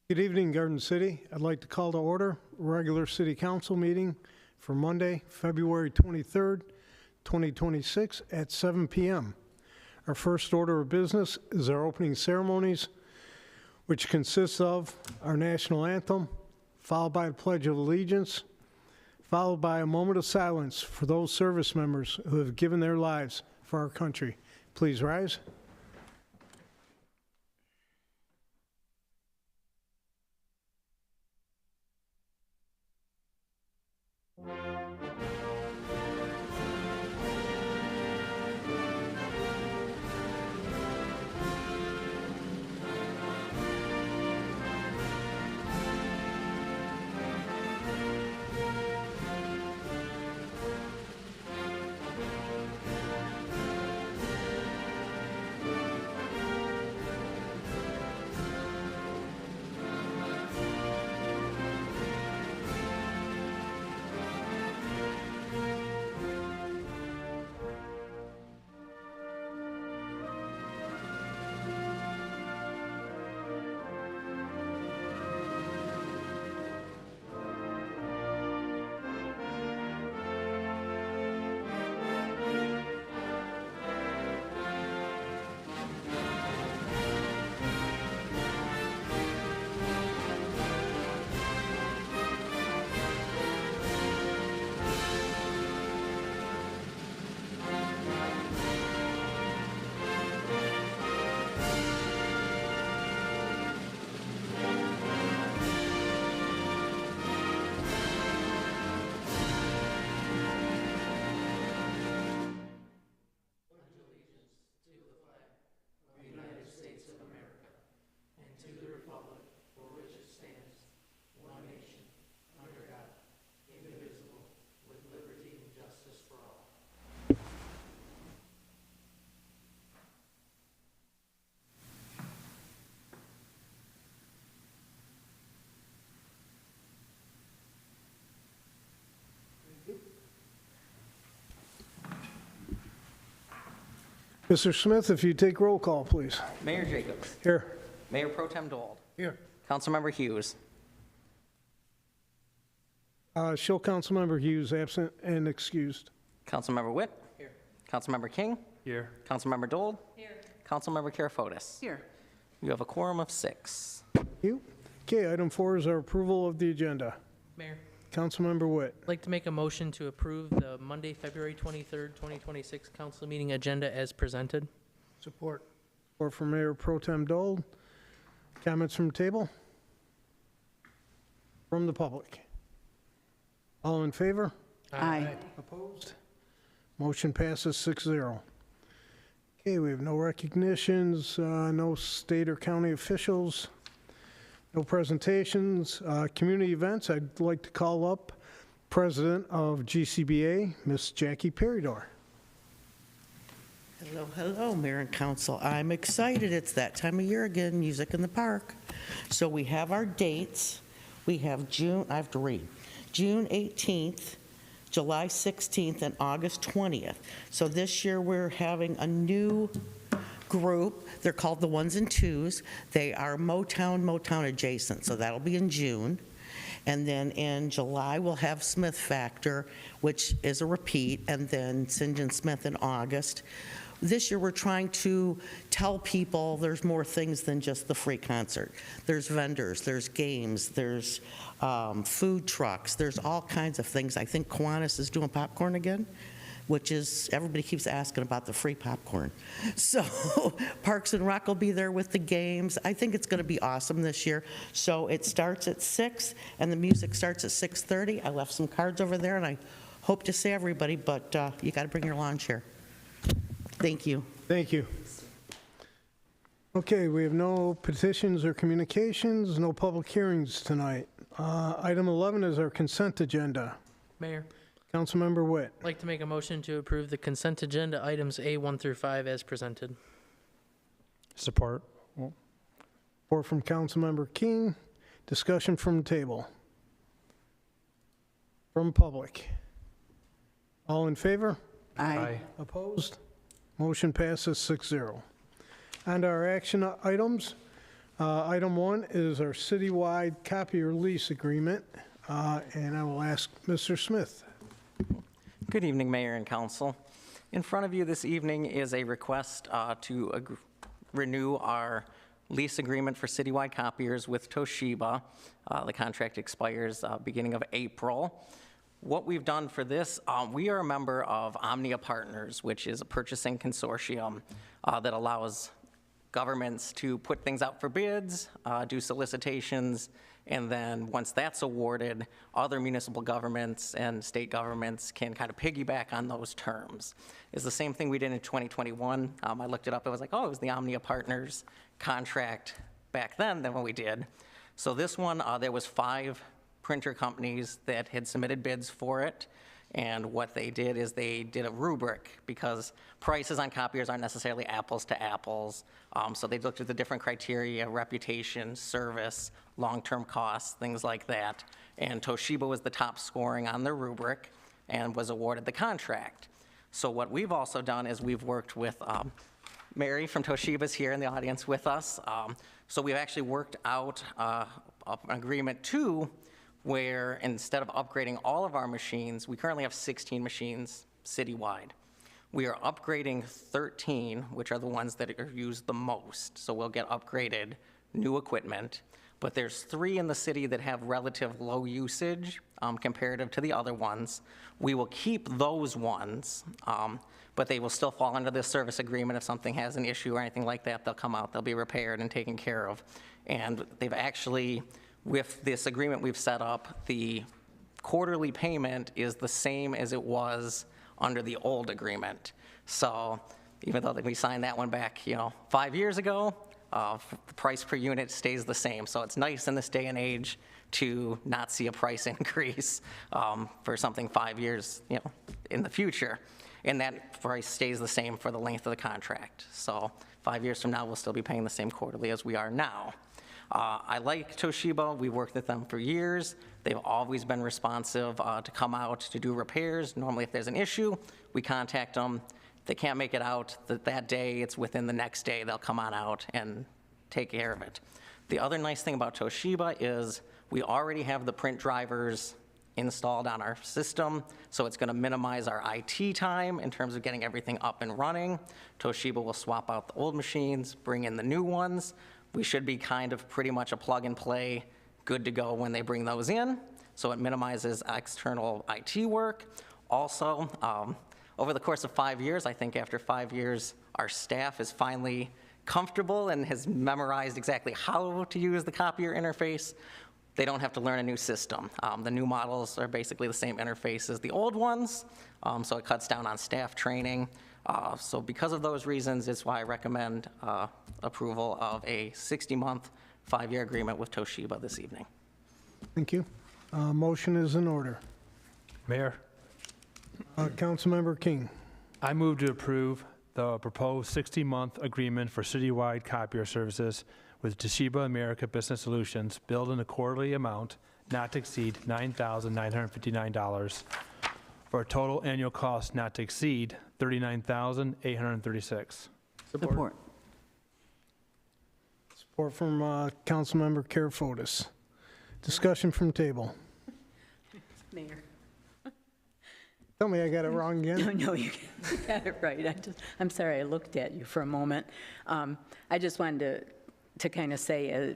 Good evening, Garden City. I'd like to call to order a regular city council meeting for Monday, February 23rd, 2026 at 7 p.m. Our first order of business is our opening ceremonies, which consists of our national anthem, followed by a pledge of allegiance, followed by a moment of silence for those service members who have given their lives for our country. Please rise. Mr. Smith, if you take roll call, please. Mayor Jacobs. Here. Mayor Pro Tem Dold. Here. Councilmember Hughes. Show Councilmember Hughes absent and excused. Councilmember Witt. Here. Councilmember King. Here. Councilmember Dold. Here. Councilmember Karafotis. Here. You have a quorum of 6. Thank you. Okay, item 4 is our approval of the agenda. Mayor, Councilmember Witt. I'd like to make a motion to approve the Monday, February 23rd, 2026 council meeting agenda as presented. Support. Support from Mayor Pro Tem Dold. Comments from the table? From the public? All in favor? Aye. Opposed? Motion passes 6-0. Okay, we have no recognitions, no state or county officials, no presentations. Community events, I'd like to call up President of GCBA, Miss Jackie Peridor. Hello, hello, Mayor and Council. I'm excited. It's that time of year again, Music in the Park. So we have our dates. We have June, I have to read, June 18th, July 16th, and August 20th. So this year we're having a new group. They're called the Ones and Twos. They are Motown adjacent, so that'll be in June. And then in July, we'll have Smith Factor, which is a repeat, and then St. John Smith in August. This year, we're trying to tell people there's more things than just the free concert. There's vendors, there's games, there's food trucks, there's all kinds of things. I think Kiwanis is doing popcorn again, which is, everybody keeps asking about the free popcorn. So Parks and Rec will be there with the games. I think it's going to be awesome this year. So it starts at 6, and the music starts at 6:30. I left some cards over there, and I hope to see everybody, but you got to bring your lawn chair. Thank you. Thank you. Okay, we have no petitions or communications, no public hearings tonight. Item 11 is our consent agenda. Mayor, Councilmember Witt. I'd like to make a motion to approve the consent agenda items A1 through 5 as presented. Support. Support from Councilmember King. Discussion from the table. From public. All in favor? Aye. Opposed? Motion passes 6-0. And our action items, Item 1 is our citywide copier lease agreement, and I will ask Mr. Smith. Good evening, Mayor and Council. In front of you this evening is a request to renew our lease agreement for citywide copiers with Toshiba. The contract expires beginning of April. What we've done for this, we are a member of Omnia Partners, which is a purchasing consortium that allows governments to put things out for bids, do solicitations, and then once that's awarded, other municipal governments and state governments can kind of piggyback on those terms. It's the same thing we did in 2021. I looked it up, it was like, oh, it was the Omnia Partners contract back then than what we did. So this one, there was 5 printer companies that had submitted bids for it. And what they did is they did a rubric because prices on copiers aren't necessarily apples to apples. So they looked at the different criteria, reputation, service, long-term costs, things like that. And Toshiba was the top scoring on their rubric and was awarded the contract. So what we've also done is we've worked with Mary from Toshiba's here in the audience with us. So we've actually worked out an agreement too, where instead of upgrading all of our machines, we currently have 16 machines citywide. We are upgrading 13, which are the ones that are used the most. So we'll get upgraded new equipment. But there's 3 in the city that have relative low usage comparative to the other ones. We will keep those ones, but they will still fall under this service agreement. If something has an issue or anything like that, they'll come out, they'll be repaired and taken care of. And they've actually, with this agreement we've set up, the quarterly payment is the same as it was under the old agreement. So even though we signed that one back, 5 years ago, the price per unit stays the same. So it's nice in this day and age to not see a price increase for something 5 years, in the future. And that price stays the same for the length of the contract. So 5 years from now, we'll still be paying the same quarterly as we are now. I like Toshiba. We've worked with them for years. They've always been responsive to come out to do repairs. Normally, if there's an issue, we contact them. If they can't make it out that day, it's within the next day, they'll come on out and take care of it. The other nice thing about Toshiba is we already have the print drivers installed on our system, so it's going to minimize our IT time in terms of getting everything up and running. Toshiba will swap out the old machines, bring in the new ones. We should be kind of pretty much a plug and play, good to go when they bring those in. So it minimizes external IT work. Also, over the course of 5 years, I think after 5 years, our staff is finally comfortable and has memorized exactly how to use the copier interface. They don't have to learn a new system. The new models are basically the same interface as the old ones, so it cuts down on staff training. So because of those reasons, it's why I recommend approval of a 60-month, 5-year agreement with Toshiba this evening. Thank you. Motion is in order. Mayor, Councilmember King. I move to approve the proposed 60-month agreement for citywide copier services with Toshiba America Business Solutions, billed in a quarterly amount not to exceed $9,959 for a total annual cost not to exceed $39,836. Support. Support from Councilmember Karafotis. Discussion from table. Mayor. Tell me I got it wrong again. No, you got it right. I'm sorry, I looked at you for a moment. I just wanted to kind of say,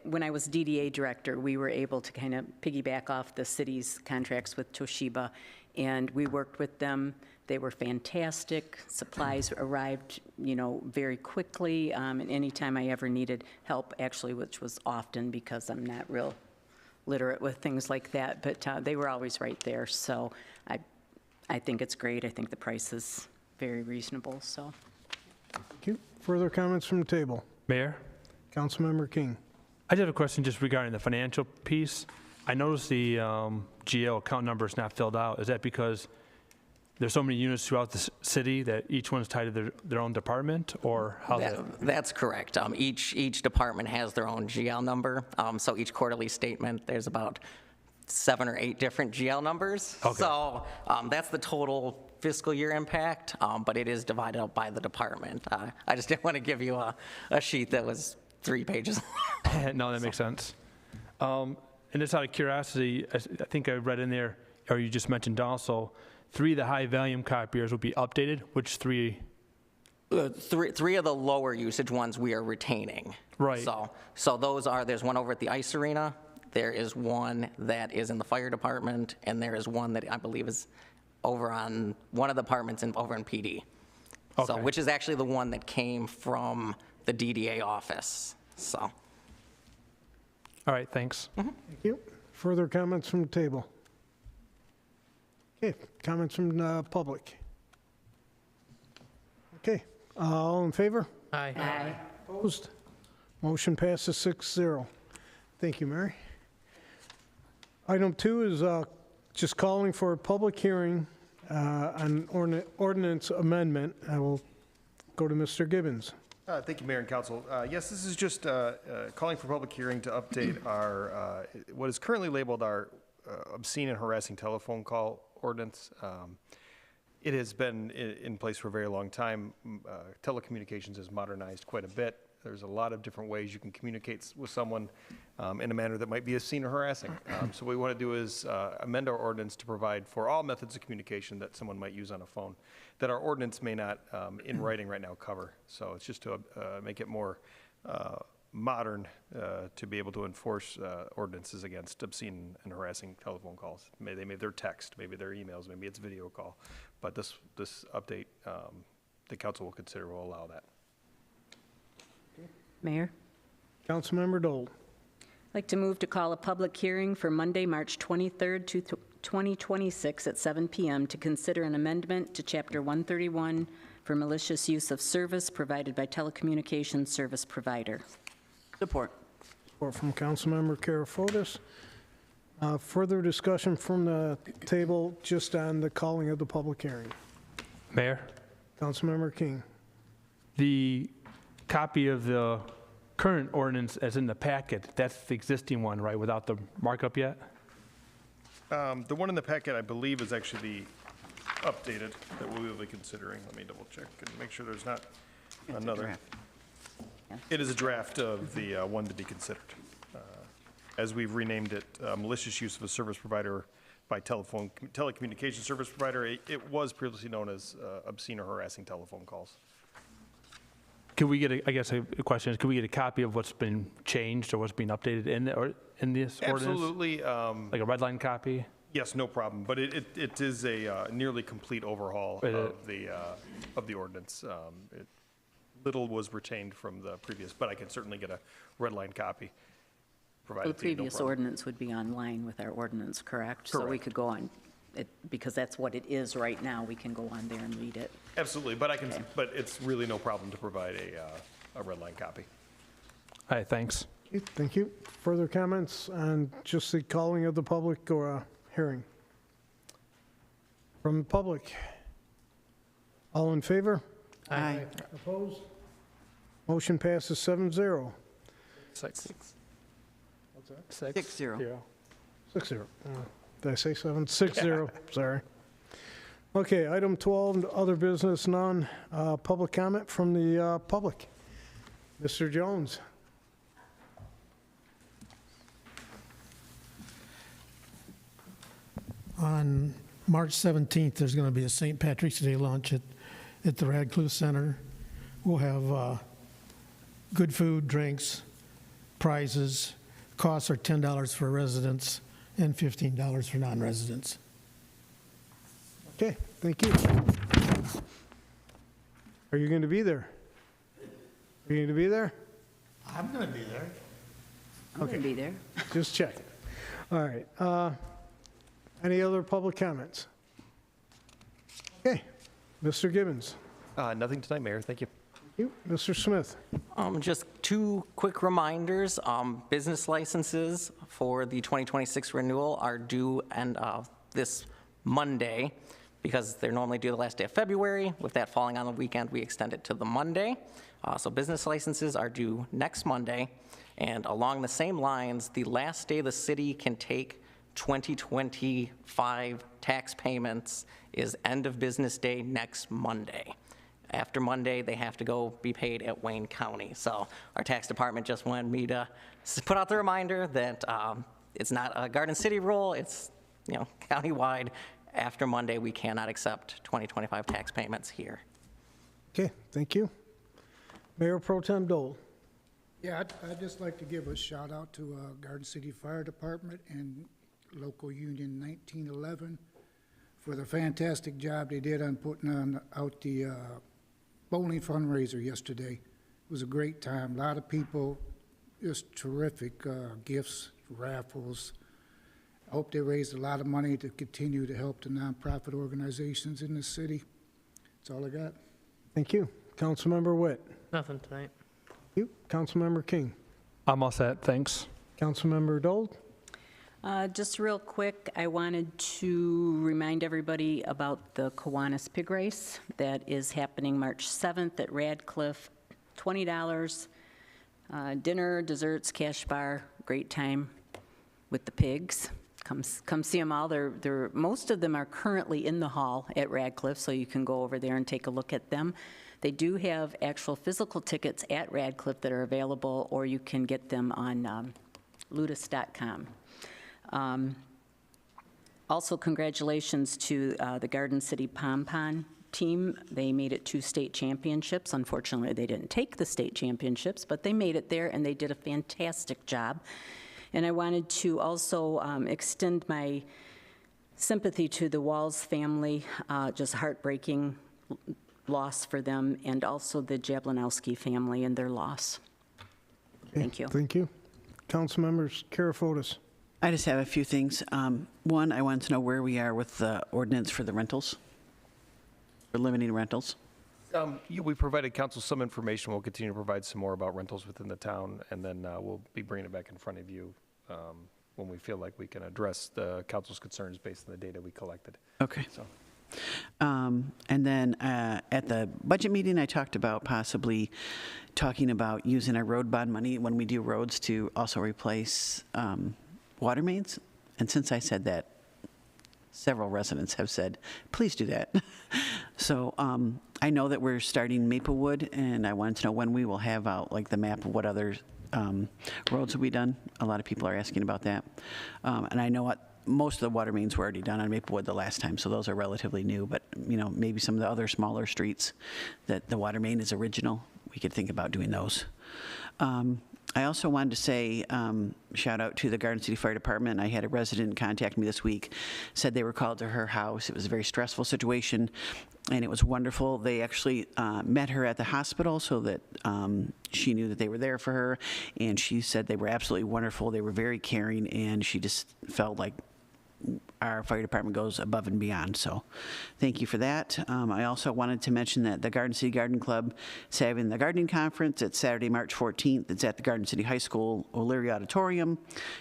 when I was DDA director, we were able to kind of piggyback off the city's contracts with Toshiba, and we worked with them. They were fantastic. Supplies arrived, very quickly, and anytime I ever needed help, actually, which was often because I'm not real literate with things like that, but they were always right there. So I think it's great. I think the price is very reasonable, so. Thank you. Further comments from the table? Mayor, Councilmember King. I did have a question just regarding the financial piece. I noticed the GL account number is not filled out. Is that because there's so many units throughout the city that each one's tied to their own department, or how's that? That's correct. Each department has their own GL number. So each quarterly statement, there's about 7 or 8 different GL numbers. Okay. So that's the total fiscal year impact, but it is divided up by the department. I just didn't want to give you a sheet that was 3 pages. No, that makes sense. And just out of curiosity, I think I read in there, or you just mentioned also, 3 of the high-volume copiers will be updated. Which 3? Three of the lower usage ones we are retaining. Right. So those are, there's one over at the ice arena, there is one that is in the fire department, and there is one that I believe is over on one of the departments over in PD. So, Okay. which is actually the one that came from the DDA office, so. All right, thanks. Thank you. Further comments from the table? Okay, comments from the public? Okay, all in favor? Aye. Opposed? Motion passes 6-0. Thank you, Mary. Item 2 is just calling for a public hearing on ordinance amendment. I will go to Mr. Gibbons. Thank you, Mayor and Council. Yes, this is just calling for public hearing to update our, what is currently labeled our obscene and harassing telephone call ordinance. It has been in place for a very long time. Telecommunications has modernized quite a bit. There's a lot of different ways you can communicate with someone in a manner that might be obscene or harassing. So what we want to do is amend our ordinance to provide for all methods of communication that someone might use on a phone that our ordinance may not, in writing right now, cover. So it's just to make it more modern to be able to enforce ordinances against obscene and harassing telephone calls. Maybe they're text, maybe they're emails, maybe it's video call. But this update, the council will consider will allow that. Mayor? Councilmember Dole. I'd like to move to call a public hearing for Monday, March 23rd, 2026 at 7 p.m. to consider an amendment to Chapter 131 for malicious use of service provided by telecommunications service provider. Support. Support from Councilmember Karafotis. Further discussion from the table just on the calling of the public hearing. Mayor, Councilmember King. the copy of the current ordinance as in the packet, that's the existing one, right, without the markup yet? The one in the packet, I believe, is actually the updated that we will be considering. Let me double check and make sure there's not another. It is a draft of the one to be considered. As we've renamed it, malicious use of a service provider by telecommunications service provider. It was previously known as obscene or harassing telephone calls. Could we get, I guess a question is, could we get a copy of what's been changed or what's been updated in this ordinance? Absolutely. Like a red line copy? Yes, no problem. But it is a nearly complete overhaul of the ordinance. Little was retained from the previous, but I can certainly get a red line copy The provided to you, no previous problem. ordinance would be online with our ordinance, correct? So we Correct. could go on, because that's what it is right now, we can go on there and read it. Absolutely, but but it's really no problem to provide a red line copy. All right, thanks. Okay, thank you. Further comments on just the calling of the public or a hearing? From the public? All in favor? Aye. Opposed? Motion passes 7-0. 6-0. 6-0. Did I say 7? 6-0, sorry. Okay, item 12, other business, none. Public comment from the public. Mr. Jones. On March 17th, there's going to be a St. Patrick's Day lunch at the Radcliffe Center. We'll have good food, drinks, prizes. Costs are $10 for residents and $15 for non-residents. Okay, thank you. Are you going to be there? Are you going to be there? I'm going to be there. I'm going to be there. Just checking. All right. Any other public comments? Okay, Mr. Gibbons. Nothing tonight, Mayor. Thank you. You, Mr. Smith. Just 2 quick reminders. Business licenses for the 2026 renewal are due this Monday, because they're normally due the last day of February. With that falling on the weekend, we extend it to the Monday. So business licenses are due next Monday. And along the same lines, the last day the city can take 2025 tax payments is end of business day next Monday. After Monday, they have to go be paid at Wayne County. So our tax department just wanted me to put out the reminder that it's not a Garden City rule, it's, you know, countywide. After Monday, we cannot accept 2025 tax payments here. Okay, thank you. Mayor Pro Tem Dole. Yeah, I'd just like to give a shout out to Garden City Fire Department and Local Union 1911 for the fantastic job they did on putting out the bowling fundraiser yesterday. It was a great time. A lot of people, just terrific gifts, raffles. I hope they raised a lot of money to continue to help the nonprofit organizations in the city. That's all I got. Thank you. Councilmember Witt. Nothing tonight. You. Councilmember King. I'm all set, thanks. Councilmember Dole. Just real quick, I wanted to remind everybody about the Kiwanis Pig Race that is happening March 7th at Radcliffe. $20, dinner, desserts, cash bar, great time with the pigs. Come see them all. Most of them are currently in the hall at Radcliffe, so you can go over there and take a look at them. They do have actual physical tickets at Radcliffe that are available, or you can get them on ludus.com. Also, congratulations to the Garden City Pom-Pom team. They made it to state championships. Unfortunately, they didn't take the state championships, but they made it there, and they did a fantastic job. And I wanted to also extend my sympathy to the Walls family, just heartbreaking loss for them, and also the Jablanowski family and their loss. Thank you. Thank you. Councilmembers Karafotis. I just have a few things. One, I wanted to know where we are with the ordinance for the rentals, for limiting rentals. We provided council some information. We'll continue to provide some more about rentals within the town, and then we'll be bringing it back in front of you when we feel like we can address the council's concerns based on the data we collected. Okay. So. And then at the budget meeting, I talked about possibly talking about using our road bond money when we do roads to also replace water mains. And since I said that, several residents have said, please do that. So I know that we're starting Maplewood, and I wanted to know when we will have out like the map of what other roads will be done. A lot of people are asking about that. And I know what most of the water mains were already done on Maplewood the last time, so those are relatively new, but you know, maybe some of the other smaller streets that the water main is original, we could think about doing those. I also wanted to say, shout out to the Garden City Fire Department. I had a resident contact me this week, said they were called to her house. It was a very stressful situation, and it was wonderful. They actually met her at the hospital so that she knew that they were there for her, and she said they were absolutely wonderful. They were very caring, and she just felt like our fire department goes above and beyond, so thank you for that. I also wanted to mention that the Garden City Garden Club is having the gardening conference. It's Saturday, March 14th. It's at the Garden City High School O'Leary Auditorium.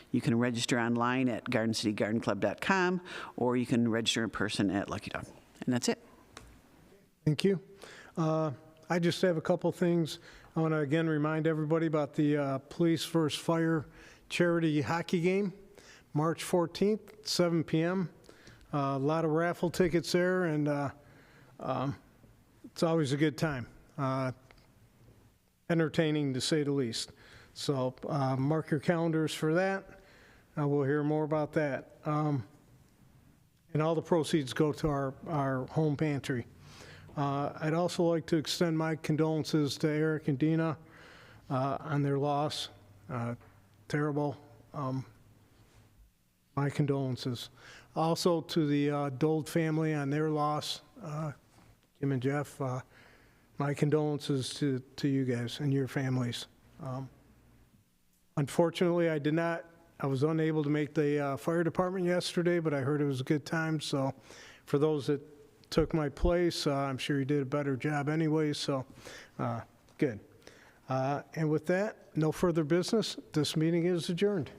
You can register online at gardencitygardenclub.com, or you can register in person at Lucky Dog. And that's it. Thank you. I just have a couple things. I want to again remind everybody about the Police vs. Fire charity hockey game. March 14th, 7 p.m. A lot of raffle tickets there, and it's always a good time. Entertaining, to say the least. So mark your calendars for that. We'll hear more about that. And all the proceeds go to our home pantry. I'd also like to extend my condolences to Eric and Dina on their loss. Terrible. My condolences. Also to the Dole family on their loss, Kim and Jeff, my condolences to you guys and your families. Unfortunately, I was unable to make the fire department yesterday, but I heard it was a good time, so for those that took my place, I'm sure you did a better job anyway, so good. And with that, no further business. This meeting is adjourned.